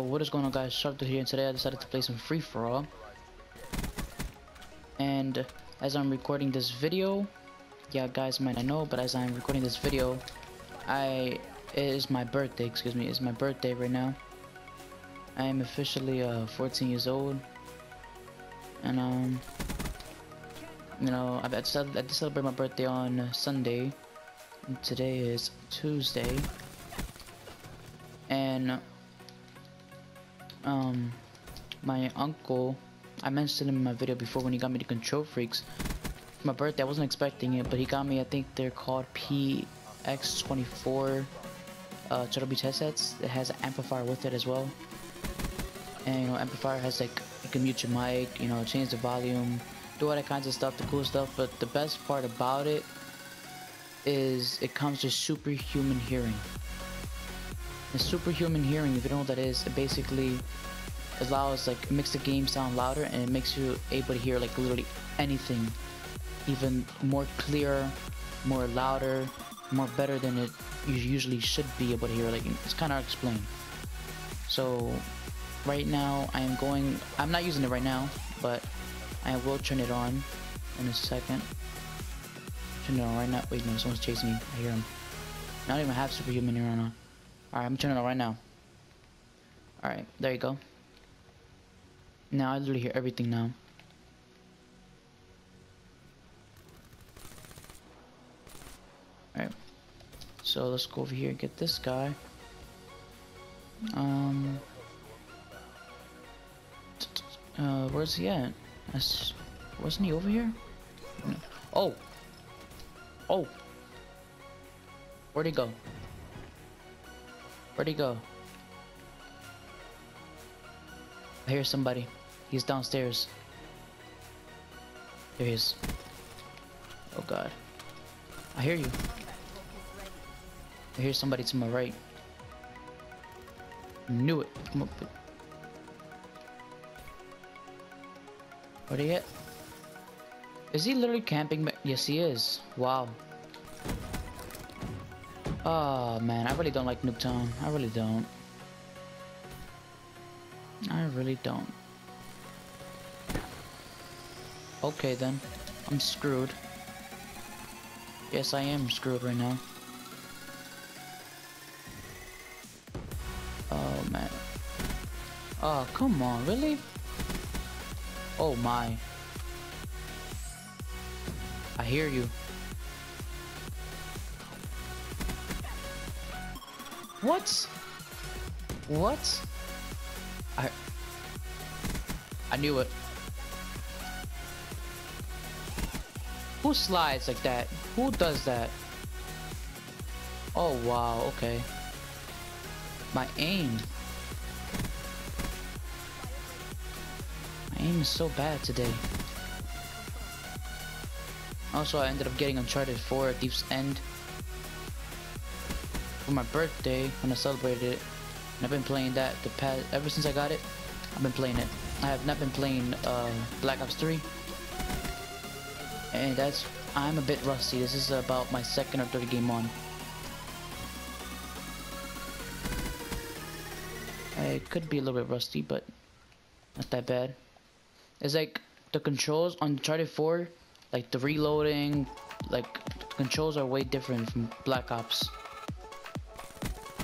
what is going on, guys? Sharp here, and today I decided to play some free-for-all. And as I'm recording this video, yeah, guys might not know, but as I'm recording this video, it is my birthday. Excuse me, it's my birthday right now. I am officially 14 years old, and you know, I decided to celebrate my birthday on Sunday, and today is Tuesday. And my uncle, I mentioned him in my video before when he got me the control freaks for my birthday. I wasn't expecting it, but he got me, I think they're called PX24 Turtle Beach headsets. It has an amplifier with it as well, and you know, amplifier has like, you can mute your mic, you know, change the volume, do all that kinds of stuff, the cool stuff. But the best part about it is it comes with superhuman hearing. The superhuman hearing, if you don't know what that is, it basically allows, like, it makes the game sound louder, and it makes you able to hear like literally anything, even more clear, more louder, more better than it you usually should be able to hear. Like, it's kind of hard to explain. So right now I'm not using it right now, but I will turn it on in a second. Turn it on right now. Wait, no, someone's chasing me. I hear him. I don't even have superhuman hearing on. Alright, I'm turning it on right now. Alright, there you go. Now I literally hear everything now. Alright. So let's go over here and get this guy. Where's he at? Wasn't he over here? No. Oh! Oh! Where'd he go? Where'd he go? I hear somebody. He's downstairs. There he is. Oh god. I hear you. I hear somebody to my right. Knew it. Come up. Where'd he at? Is he literally camping? Yes, he is. Wow. Oh man, I really don't like Nuketown. I really don't. I really don't. Okay then, I'm screwed. Yes, I am screwed right now. Oh man. Oh, come on, really? Oh my. I hear you. What? What? I knew it. Who slides like that? Who does that? Oh wow, okay. My aim is so bad today. Also, I ended up getting Uncharted 4 Thief's End for my birthday when I celebrated it, and I've been playing that ever since I got it. I've been playing it. I have not been playing Black Ops 3, and I'm a bit rusty. This is about my second or third game on. I could be a little bit rusty, but not that bad. It's like the controls on Uncharted 4, like the reloading, like the controls are way different from Black Ops.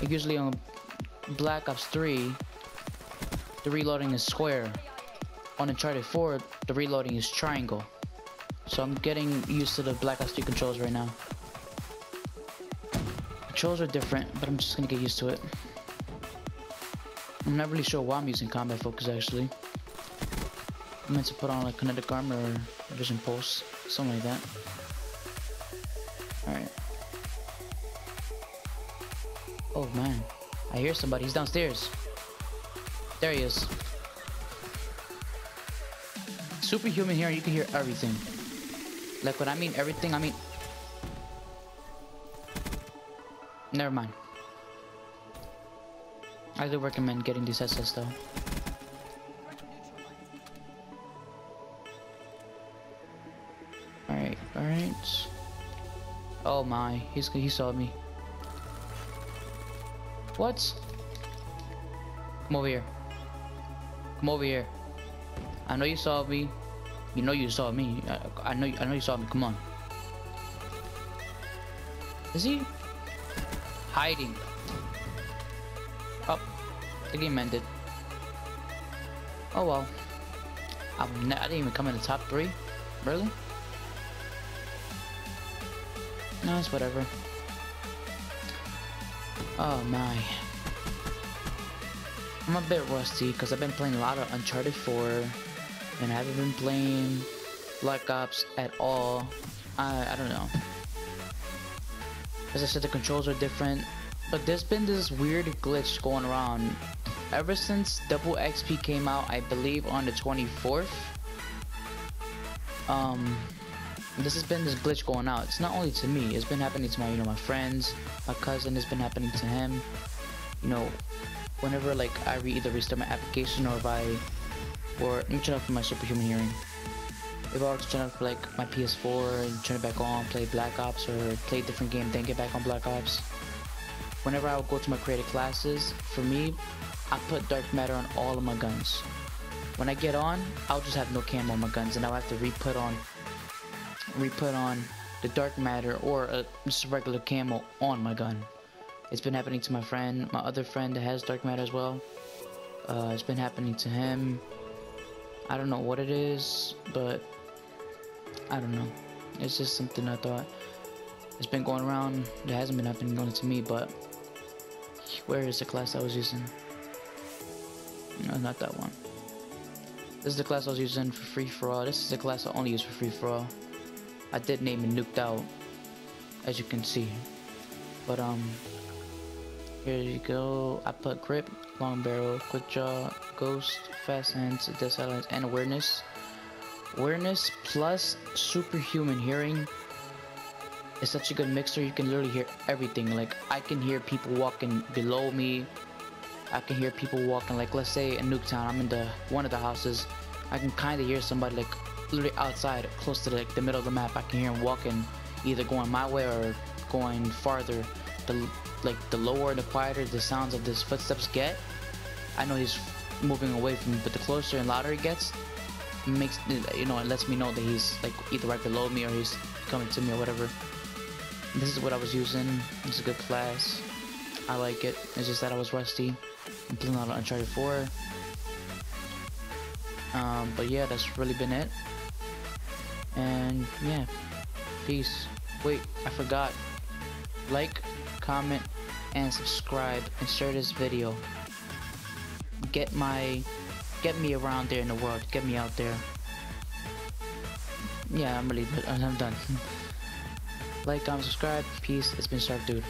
Like usually on Black Ops 3, the reloading is square. On Uncharted 4, the reloading is triangle. So I'm getting used to the Black Ops 3 controls right now. Controls are different, but I'm just gonna get used to it. I'm not really sure why I'm using combat focus actually. I meant to put on like kinetic armor or vision pulse, something like that. Alright. Oh man, I hear somebody. He's downstairs. There he is. Superhuman hearing, you can hear everything. Like when I mean everything, I mean... Never mind. I do recommend getting these headsets though. Alright, alright. Oh my, he saw me. What? Come over here. Come over here. I know you saw me. You know you saw me. I know you saw me. Come on. Is he hiding? Oh, the game ended. Oh well. I didn't even come in the top 3. Really? No, it's whatever. Oh my. I'm a bit rusty because I've been playing a lot of Uncharted 4 and I haven't been playing Black Ops at all. I don't know. As I said, the controls are different, but there's been this weird glitch going around ever since Double XP came out, I believe on the 24th. This has been this glitch going out. It's not only to me, it's been happening to my, you know, my friends, my cousin, it's been happening to him. You know, whenever like I either restart my application or let me turn off my Superhuman hearing. If I were to turn off like my PS4 and turn it back on, play Black Ops or play a different game, then get back on Black Ops. Whenever I would go to my creative classes, for me, I put dark matter on all of my guns. When I get on, I'll just have no camo on my guns, and I'll have to re-put on the dark matter or just a regular camo on my gun. It's been happening to my friend, my other friend that has dark matter as well. It's been happening to him. I don't know what it is, but I don't know. It's just something I thought. It's been going around. It hasn't been happening only to me, but where is the class I was using? No, not that one. This is the class I was using for free for all. This is the class I only use for free for all. I did name it Nuked Out, as you can see. But here you go. I put grip, long barrel, quick draw, ghost, fast hands, death silence, and awareness. Awareness plus superhuman hearing is such a good mixer. You can literally hear everything. Like I can hear people walking below me. I can hear people walking, like let's say in Nuketown, I'm in one of the houses. I can kind of hear somebody like literally outside, close to like the middle of the map. I can hear him walking, either going my way or going farther. The lower and the quieter the sounds of his footsteps get, I know he's moving away from me. But the closer and louder it gets, makes, you know, it lets me know that he's like either right below me or he's coming to me or whatever. This is what I was using. It's a good class. I like it. It's just that I was rusty. I'm playing a lot of Uncharted 4. But yeah, that's really been it. And yeah, peace. Wait, I forgot. Like, comment, and subscribe, and share this video. Get me around there in the world. Get me out there. Yeah, I'm done. Like, comment, subscribe. Peace. It's been Sharp Dude.